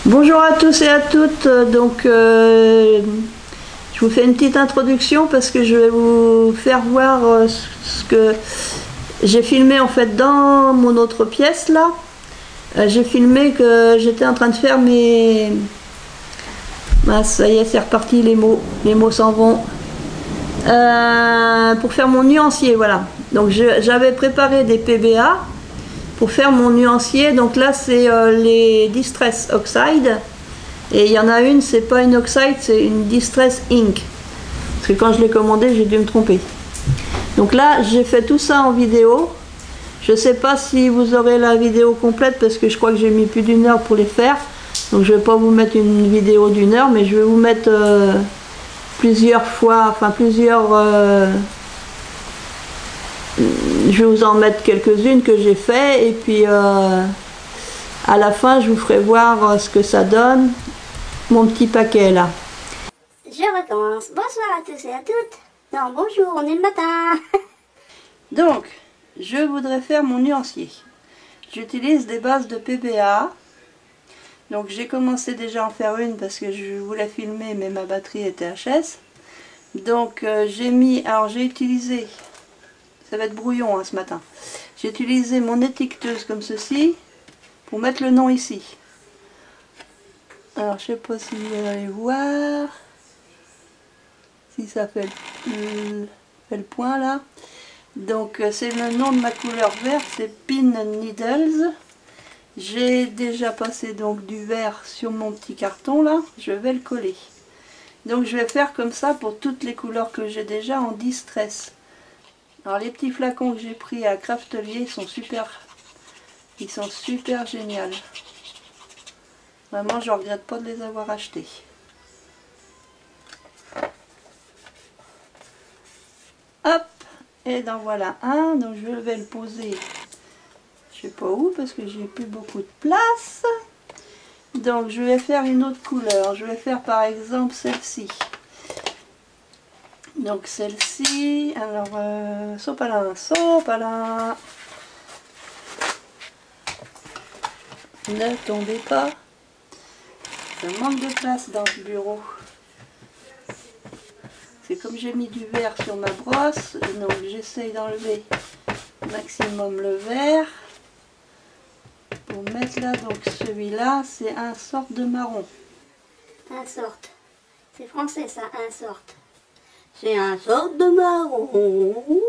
Bonjour à tous et à toutes, donc je vous fais une petite introduction parce que je vais vous faire voir ce que j'ai filmé en fait dans mon autre pièce là. J'ai filmé que j'étais en train de faire mes... Ah, ça y est, c'est reparti, les mots s'en vont. Pour faire mon nuancier, voilà. Donc j'avais préparé des PBA pour faire mon nuancier. Donc là c'est les Distress Oxide. Et il y en a une, c'est pas une Oxide, c'est une Distress Ink. Parce que quand je l'ai commandé, j'ai dû me tromper. Donc là, j'ai fait tout ça en vidéo. Je sais pas si vous aurez la vidéo complète parce que je crois que j'ai mis plus d'1 heure pour les faire. Donc je vais pas vous mettre une vidéo d'1 heure, mais je vais vous mettre plusieurs fois, enfin plusieurs... je vais vous en mettre quelques-unes que j'ai fait et puis à la fin je vous ferai voir ce que ça donne, mon petit paquet là. Je recommence. Bonsoir à tous et à toutes. Non, bonjour, on est le matin. Donc, je voudrais faire mon nuancier. J'utilise des bases de PBA. Donc j'ai commencé déjà à en faire une parce que je voulais filmer mais ma batterie était HS. Donc j'ai mis, alors j'ai utilisé, ça va être brouillon hein, ce matin. J'ai utilisé mon étiqueteuse comme ceci pour mettre le nom ici. Alors je sais pas si vous allez voir, si ça fait le point là. Donc c'est le nom de ma couleur verte, c'est Pin Needles. J'ai déjà passé donc du vert sur mon petit carton là, je vais le coller. Donc je vais faire comme ça pour toutes les couleurs que j'ai déjà en Distress. Alors les petits flacons que j'ai pris à Craftelier, ils sont super géniaux. Vraiment je regrette pas de les avoir achetés. Hop, et donc voilà un, donc je vais le poser. Je sais pas où parce que j'ai plus beaucoup de place. Donc je vais faire une autre couleur. Je vais faire par exemple celle-ci. Donc celle-ci, alors sopalin. Ne tombez pas. Ça manque de place dans le bureau. C'est comme j'ai mis du vert sur ma brosse, donc j'essaye d'enlever au maximum le vert. Pour mettre là, donc celui-là, c'est un sorte de marron. Un sorte. C'est français ça, un sorte. C'est un sorte de marron.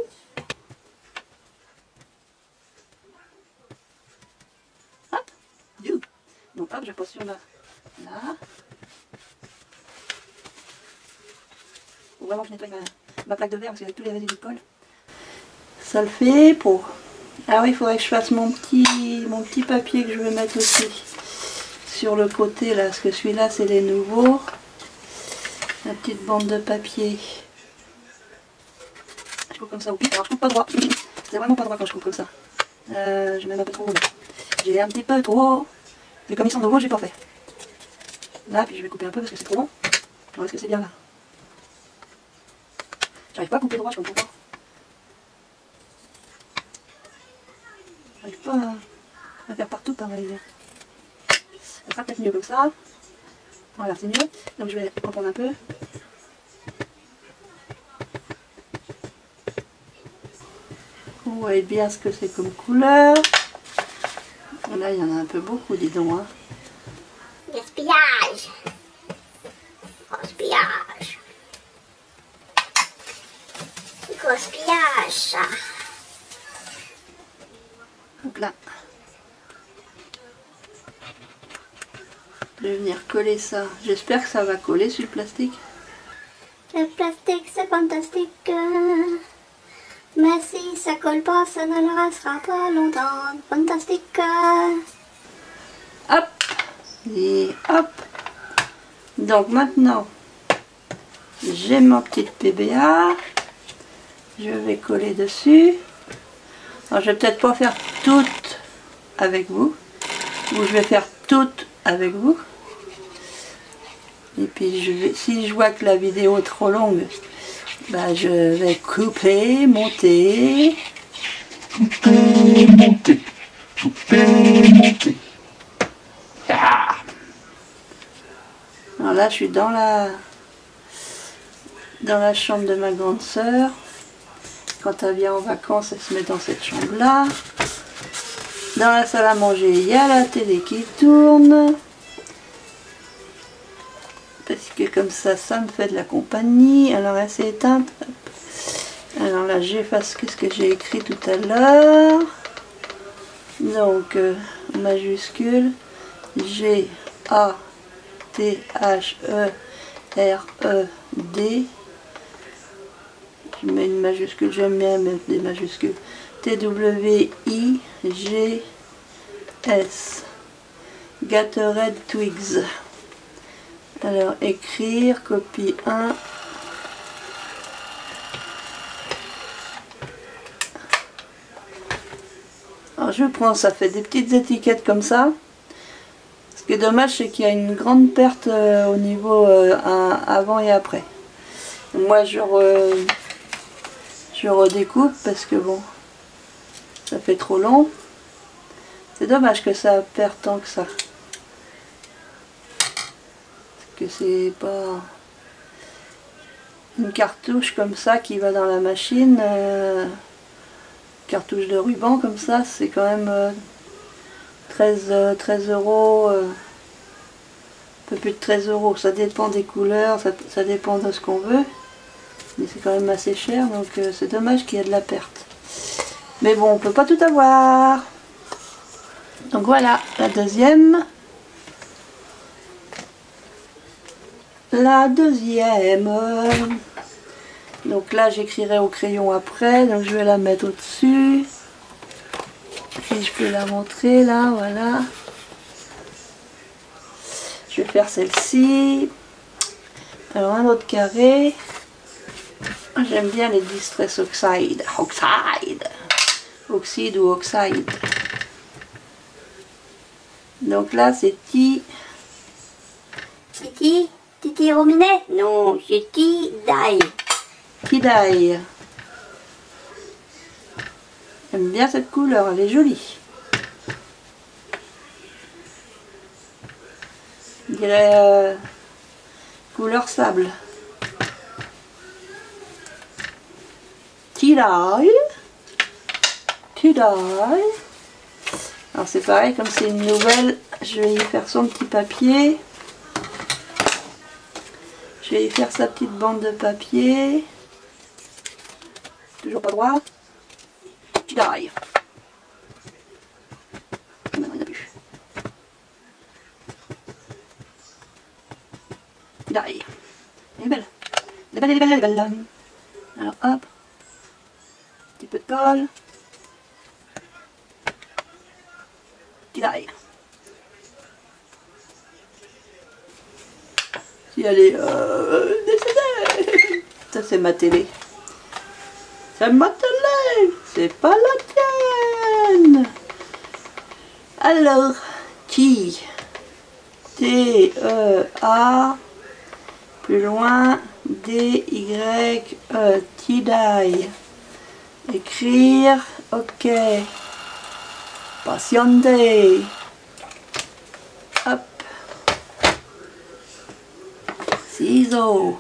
Hop. Donc hop, je pose sur là. Faut vraiment que je nettoie ma plaque de verre parce qu'avec tous les résidus de colle. Ça le fait pour... Ah oui, il faudrait que je fasse mon petit papier que je vais mettre aussi sur le côté là, parce que celui-là c'est les nouveaux. La petite bande de papier. Je coupe comme ça au pif, alors je coupe pas droit. C'est vraiment pas droit quand je coupe comme ça. Je mets un peu trop haut. J'ai un petit peu trop haut. Mais comme ils sont nouveaux, j'ai pas fait. Là, puis je vais couper un peu parce que c'est trop long. Alors est-ce que c'est bien là? J'arrive pas à couper droit, je comprends pas. J'arrive pas à faire partout pareil. Ça sera peut-être mieux comme ça. Voilà, c'est mieux. Donc je vais en prendre un peu. Vous voyez bien ce que c'est comme couleur. Là, il y en a un peu beaucoup, dis donc. Hein. Gaspillage. Gaspillage. Gaspillage, ça. Donc là. Je vais venir coller ça. J'espère que ça va coller sur le plastique. Le plastique, c'est fantastique. Mais si ça colle pas, ça ne le restera pas longtemps. Fantastique. Hop. Et hop. Donc maintenant, j'ai ma petite PBA. Je vais coller dessus. Alors je vais peut-être pas faire toutes avec vous. Ou je vais faire toutes avec vous. Et puis si je vois que la vidéo est trop longue, bah, je vais couper, monter. monté. Tout est monté. Ah. Alors là, je suis dans la chambre de ma grande sœur. Quand elle vient en vacances, elle se met dans cette chambre-là. Dans la salle à manger, il y a la télé qui tourne. Parce que comme ça, ça me fait de la compagnie. Alors elle s'est éteinte. Alors là, j'efface ce que j'ai écrit tout à l'heure. Donc, majuscule, G, A, T, H, E, R, E, D. Je mets une majuscule, j'aime bien mettre des majuscules. T, W, I, G, S. Gatorade Twigs. Alors, écrire, copie 1. Alors, je prends, ça fait des petites étiquettes comme ça. Ce qui est dommage, c'est qu'il y a une grande perte au niveau avant et après. Moi, je redécoupe parce que bon, ça fait trop long. C'est dommage que ça perd tant que ça. Parce que c'est pas une cartouche comme ça qui va dans la machine. Cartouche de ruban comme ça, c'est quand même 13 euros. Un peu plus de 13 euros. Ça dépend des couleurs, ça dépend de ce qu'on veut. Mais c'est quand même assez cher, donc c'est dommage qu'il y ait de la perte. Mais bon, on peut pas tout avoir. Donc voilà, la deuxième. La deuxième. Donc là, j'écrirai au crayon après. Donc je vais la mettre au-dessus. Et je peux la montrer là, voilà. Je vais faire celle-ci. Alors un autre carré. J'aime bien les Distress Oxide. Oxyde ou Oxide. Donc là, c'est Titi Rominet? Non, c'est Tidai. Tidai. J'aime bien cette couleur, elle est jolie. On dirait couleur sable. Tidai. Alors c'est pareil, comme c'est une nouvelle, je vais y faire son petit papier. Je vais y faire sa petite bande de papier. Toujours pas droit. Tidai. Tidai. Elle est belle. Elle est belle, elle est belle, elle est belle. Alors hop. Petit peu de colle. Tidai. Si elle est décédée. Ça c'est ma télé. C'est ma télé. C'est pas la tienne. Alors, T, T-E-A, plus loin, D-Y-E, Tidai. Écrire, ok. Patiente. Hop. Ciseaux.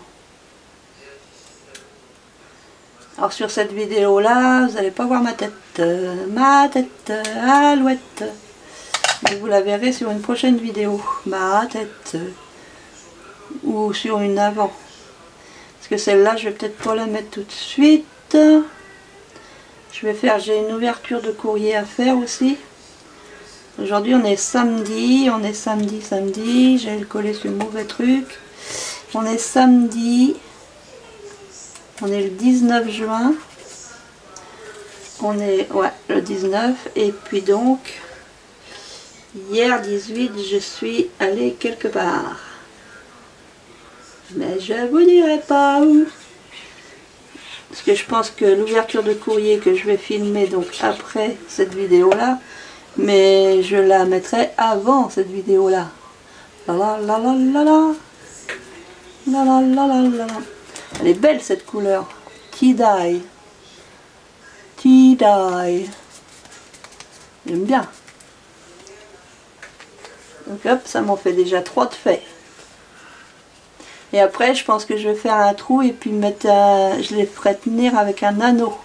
Alors sur cette vidéo là, vous n'allez pas voir ma tête alouette. Mais vous la verrez sur une prochaine vidéo, ma tête. Ou sur une avant. Parce que celle-là, je vais peut-être pas la mettre tout de suite. J'ai une ouverture de courrier à faire aussi. Aujourd'hui on est samedi, j'ai collé sur le mauvais truc. On est samedi, on est le 19 juin. On est, ouais, le 19. Et puis donc, hier 18, je suis allée quelque part. Mais je vous dirai pas où. Parce que je pense que l'ouverture de courrier que je vais filmer donc après cette vidéo là, mais je la mettrai avant cette vidéo là. La la la la la la. La la la la la. Elle est belle cette couleur. Tidai. Tidai. J'aime bien. Donc hop, ça m'en fait déjà 3 de fait. Et après, je pense que je vais faire un trou et puis mettre je les ferai tenir avec un anneau.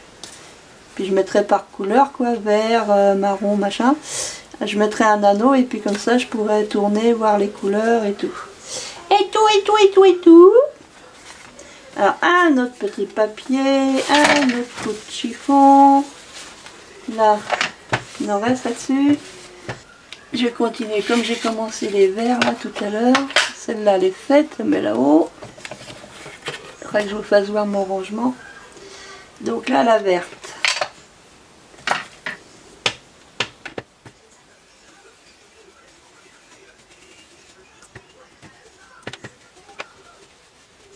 Puis je mettrai par couleur, quoi, vert, marron, machin. Je mettrai un anneau et puis comme ça, je pourrai tourner, voir les couleurs et tout. Et tout, et tout, et tout, et tout. Alors, un autre petit papier, un autre coup de chiffon. Là, il en reste là-dessus. Je vais continuer comme j'ai commencé les verts là tout à l'heure. Celle-là, elle est faite, mais là-haut. Il faudrait que je vous fasse voir mon rangement. Donc là, la verte.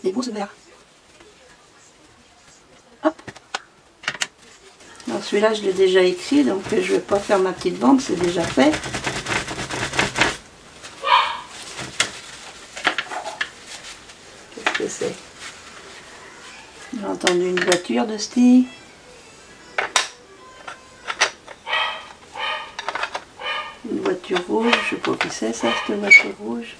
C'est beau ce vert. Hop. Alors celui-là, je l'ai déjà écrit, donc je ne vais pas faire ma petite bande, c'est déjà fait. Qu'est-ce que c'est? J'ai entendu une voiture de style. Une voiture rouge, je ne sais pas qui c'est ça, cette voiture rouge.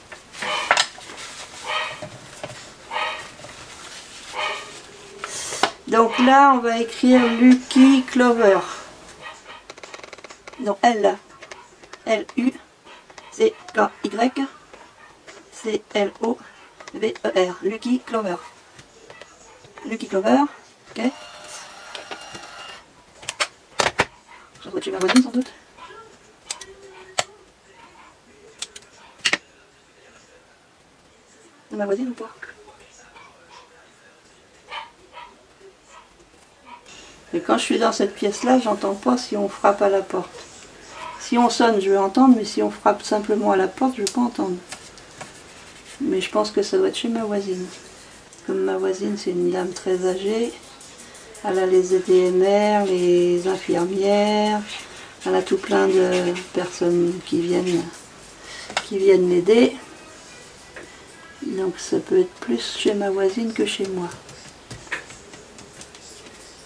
Donc là, on va écrire Lucky Clover. Donc L, L-U, C-K-Y, C-L-O-V-E-R. Lucky Clover. Lucky Clover, ok. Je dois chez ma voisine sans doute. C'est ma voisine ou pas? Et quand je suis dans cette pièce-là, j'entends pas si on frappe à la porte. Si on sonne, je vais entendre, mais si on frappe simplement à la porte, je ne vais pas entendre. Mais je pense que ça doit être chez ma voisine. Comme ma voisine, c'est une dame très âgée, elle a les EDMR, les infirmières, elle a tout plein de personnes qui viennent l'aider. Donc ça peut être plus chez ma voisine que chez moi.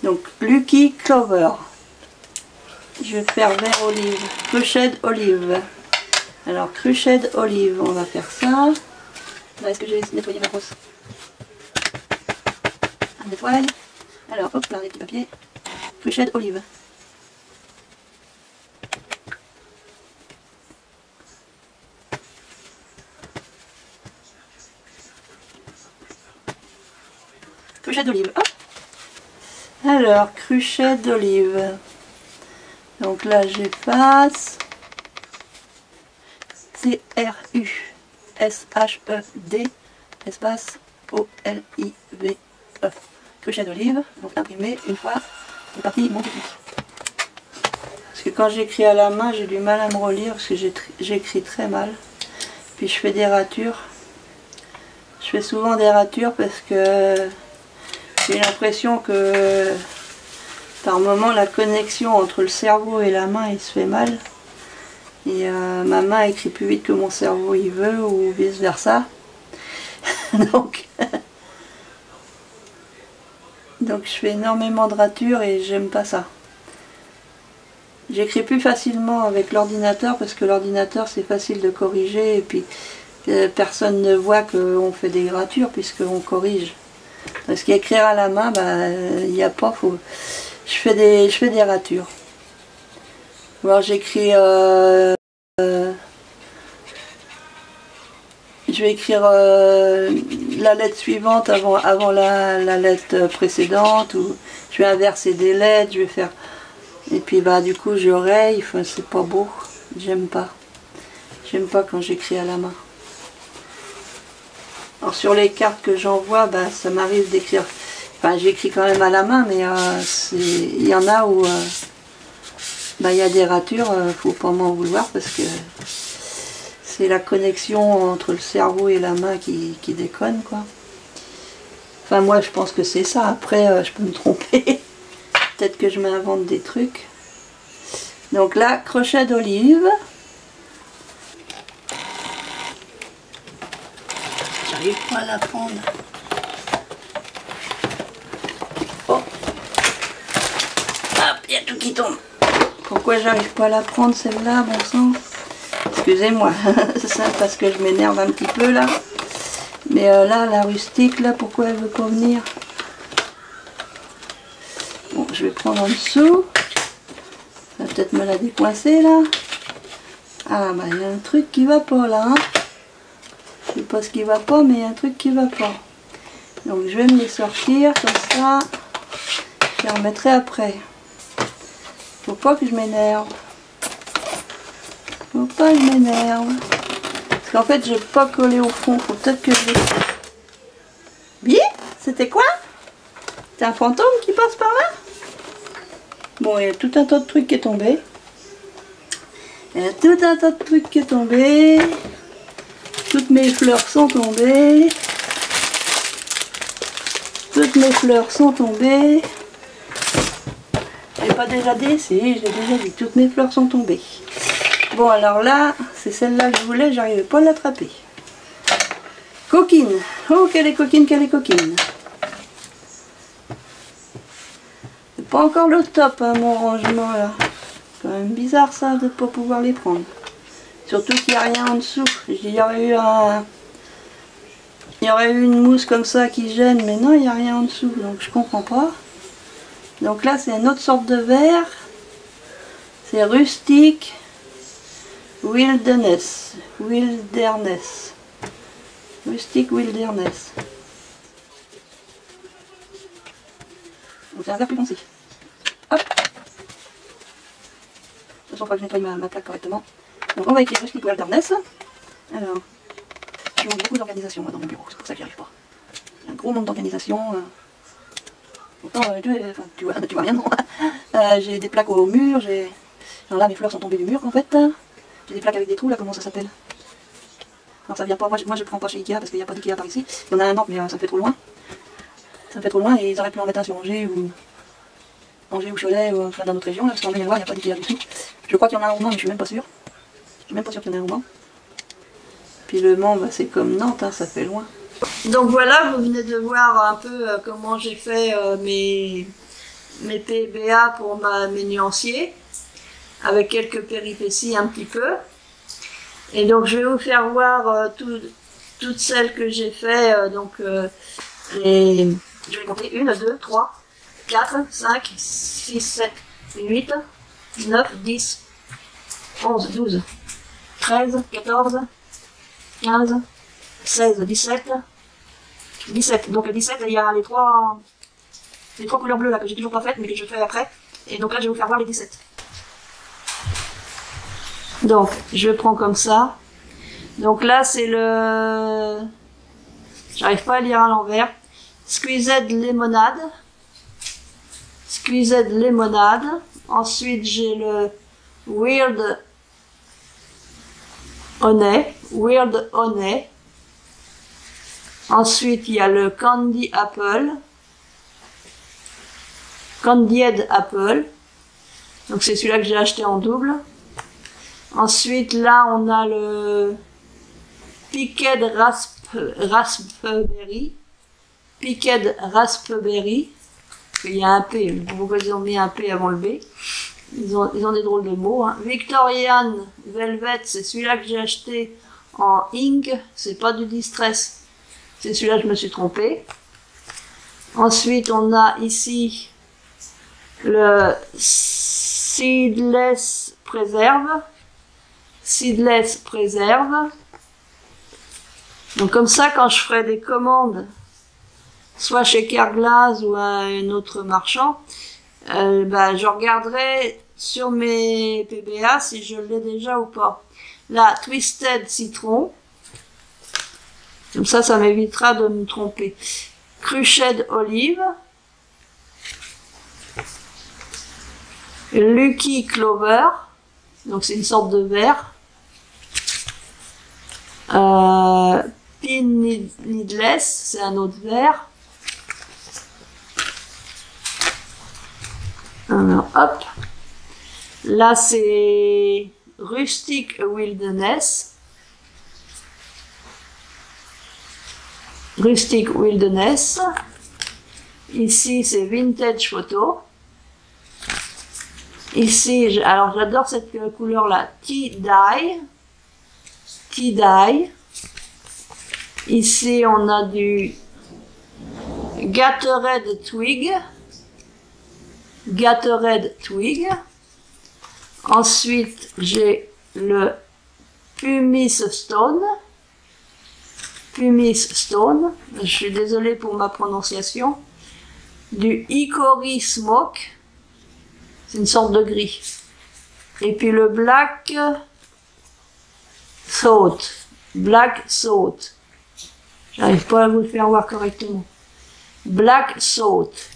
Donc, Lucky Clover. Je vais faire vert olive. Cruched olive. Alors, cruched olive, on va faire ça. Est-ce que j'ai nettoyé ma brosse? On nettoie. Alors, hop là, les petits papiers. Cruched olive. Cruched d'olive, hop. Alors, cruchet d'olive. Donc là, j'efface. C-R-U-S-H-E-D espace O-L-I-V-E. Cruchet d'olive. Donc imprimé une fois. C'est parti, mon petit. Parce que quand j'écris à la main, j'ai du mal à me relire parce que j'écris très mal. Puis je fais des ratures. Je fais souvent des ratures parce que j'ai l'impression que par moment la connexion entre le cerveau et la main il se fait mal. Et ma main écrit plus vite que mon cerveau il veut ou vice versa. donc je fais énormément de ratures et j'aime pas ça. J'écris plus facilement avec l'ordinateur parce que l'ordinateur c'est facile de corriger et puis personne ne voit qu'on fait des ratures puisqu'on corrige. Parce qu'écrire à la main, il n'y a pas, je fais des ratures. Alors j'écris, je vais écrire la lettre suivante avant la lettre précédente, ou je vais inverser des lettres, je vais faire, et puis du coup j'oreille, c'est pas beau, j'aime pas quand j'écris à la main. Alors sur les cartes que j'envoie, ça m'arrive d'écrire, j'écris quand même à la main, mais il y en a où il y a des ratures, faut pas m'en vouloir parce que c'est la connexion entre le cerveau et la main qui déconne, quoi. Enfin moi je pense que c'est ça, après je peux me tromper, peut-être que je m'invente des trucs. Donc là, crochet d'olive. J'arrive pas à la prendre. Oh. Hop, il y a tout qui tombe. Pourquoi j'arrive pas à la prendre celle-là, bon sang? Excusez-moi, c'est parce que je m'énerve un petit peu là. Mais là, la rustique, là, pourquoi elle veut pas venir? Bon, je vais prendre en dessous. Ça va peut-être me la décoincer là. Ah bah il y a un truc qui va pas là. Hein. Je sais pas ce qui va pas, mais il y a un truc qui va pas. Donc je vais me les sortir comme ça. Je les remettrai après. Faut pas que je m'énerve. Faut pas que je m'énerve. Parce qu'en fait, j'ai pas collé au fond. Faut peut-être que je les... Bien, c'était quoi? C'est un fantôme qui passe par là? Bon, il y a tout un tas de trucs qui est tombé. Il y a tout un tas de trucs qui est tombé. Toutes mes fleurs sont tombées. Toutes mes fleurs sont tombées. J'ai pas déjà dit, si, je l'ai déjà dit, toutes mes fleurs sont tombées. Bon, alors là, c'est celle-là que je voulais, j'arrivais pas à l'attraper. Coquine. Oh, qu'elle est coquine, qu'elle est coquine. C'est pas encore le top, hein, mon rangement, là. C'est quand même bizarre, ça, de ne pas pouvoir les prendre. Surtout qu'il n'y a rien en dessous. Il y aurait eu un... Il y aurait eu une mousse comme ça qui gêne, mais non, il n'y a rien en dessous, donc je comprends pas. Donc là, c'est une autre sorte de verre. C'est rustique wilderness. Wilderness. Rustic wilderness. Donc c'est un verre plus foncé. Hop. De toute façon, il faut que je nettoie ma plaque correctement. Donc on va écrire rustic wilderness. Alors, je manque beaucoup d'organisation dans mon bureau, c'est pour ça que j'y arrive pas. Il y a un gros manque d'organisation. Pourtant, tu vois rien, non. J'ai des plaques au mur, j'ai... Là, mes fleurs sont tombées du mur, en fait. J'ai des plaques avec des trous, là, comment ça s'appelle? Alors, ça vient pas, moi je prends pas chez Ikea, parce qu'il n'y a pas d'Ikea par ici. Il y en a un an, mais ça me fait trop loin. Ça me fait trop loin, et ils auraient pu en mettre un sur Angers, ou Cholet, ou enfin, dans notre région, là, parce qu'en Maine-et-Loire, il n'y a pas d'Ikea du tout. Je crois qu'il y en a un au Mans, mais je suis même pas sûre. Je suis même pas sûre qu'il y en ait un au Mans. Puis le Mans, bah, c'est comme Nantes, hein, ça fait loin. Donc voilà, vous venez de voir un peu comment j'ai fait mes PBA pour mes nuanciers, avec quelques péripéties un petit peu. Et donc je vais vous faire voir toutes celles que j'ai fait. Je vais compter 1, 2, 3, 4, 5, 6, 7, 8, 9, 10, 11, 12, 13, 14, 15, 16, 17, 17. Donc 17, il y a les trois couleurs bleues là que j'ai toujours pas faites, mais que je fais après. Et donc là, je vais vous faire voir les 17. Donc, je prends comme ça. Donc là, c'est le... J'arrive pas à lire à l'envers. Squeezed Lemonade. Squeezed Lemonade. Ensuite, j'ai le Weird Honey. Weird Honey. Ensuite, il y a le Candy Apple. Candied Apple. Donc c'est celui-là que j'ai acheté en double. Ensuite, là, on a le Picked Raspberry. Picked Raspberry. Il y a un P. Pourquoi ils ont mis un P avant le B? Ils ont des drôles de mots. Hein. Victorian Velvet, c'est celui-là que j'ai acheté en ink. C'est pas du distress. C'est celui-là que je me suis trompée. Ensuite, on a ici le Seedless Preserve. Seedless Preserve. Donc comme ça, quand je ferai des commandes, soit chez Carglass ou à un autre marchand, je regarderai sur mes PBA si je l'ai déjà ou pas. La Twisted Citron. Comme ça, ça m'évitera de me tromper. Cruched Olive. Lucky Clover. Donc c'est une sorte de verre. Pin Needless, c'est un autre verre. Alors hop. Là c'est Rustic Wilderness. Rustic Wilderness. Ici c'est Vintage Photo. Ici, alors j'adore cette couleur-là, Tea Dye. Tea Dye. Ici, on a du Gatorade Twig. Gatorade Twig. Ensuite, j'ai le Pumice Stone. Pumice Stone. Je suis désolée pour ma prononciation. Du Hickory Smoke. C'est une sorte de gris. Et puis le Black Salt. Black Salt. J'arrive pas à vous le faire voir correctement. Black Salt.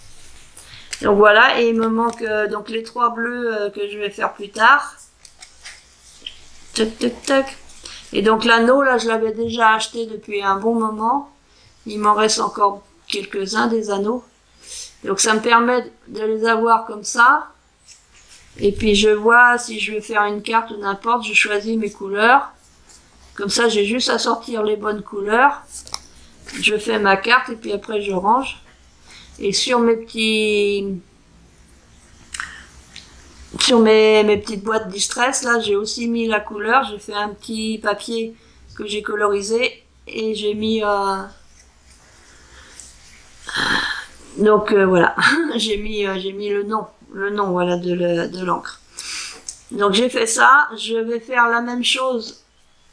Donc voilà, et il me manque donc les 3 bleus que je vais faire plus tard. Tac, tac, tac. Et donc l'anneau, là, je l'avais déjà acheté depuis un bon moment. Il m'en reste encore quelques-uns des anneaux. Donc ça me permet de les avoir comme ça. Et puis je vois si je veux faire une carte ou n'importe, je choisis mes couleurs. Comme ça, j'ai juste à sortir les bonnes couleurs. Je fais ma carte et puis après je range. Et sur mes petits... Sur mes petites boîtes Distress, là, j'ai aussi mis la couleur. J'ai fait un petit papier que j'ai colorisé et j'ai mis... Donc voilà, j'ai mis le nom voilà de l'encre. Donc j'ai fait ça. Je vais faire la même chose,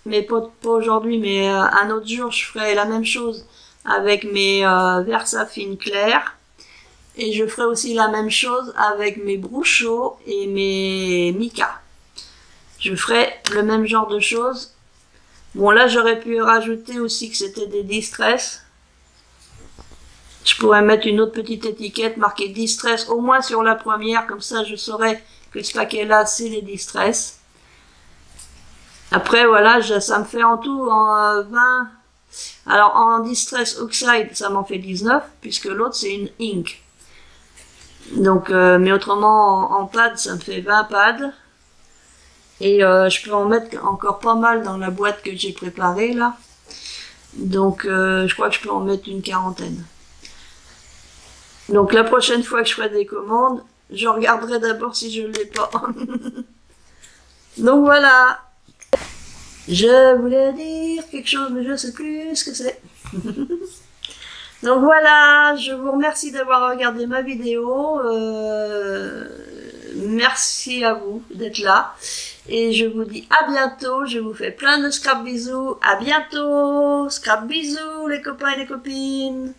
mais pas aujourd'hui, mais un autre jour, je ferai la même chose avec mes Versafine clairs. Et je ferai aussi la même chose avec mes Bruchot et mes Mica. Je ferai le même genre de choses. Bon, là, j'aurais pu rajouter aussi que c'était des Distress. Je pourrais mettre une autre petite étiquette marquée Distress, au moins sur la première. Comme ça, je saurais que ce paquet-là, c'est les Distress. Après, voilà, ça me fait en tout en 20... Alors, en Distress Oxide, ça m'en fait 19, puisque l'autre, c'est une Ink. Donc, mais autrement, en pad, ça me fait 20 pads. Et je peux en mettre encore pas mal dans la boîte que j'ai préparée, là. Donc, je crois que je peux en mettre une 40aine. Donc, la prochaine fois que je ferai des commandes, je regarderai d'abord si je ne l'ai pas. Donc, voilà. Je voulais dire quelque chose, mais je ne sais plus ce que c'est. Donc voilà, je vous remercie d'avoir regardé ma vidéo. Merci à vous d'être là. Et je vous dis à bientôt. Je vous fais plein de scrap bisous. À bientôt. Scrap bisous les copains et les copines.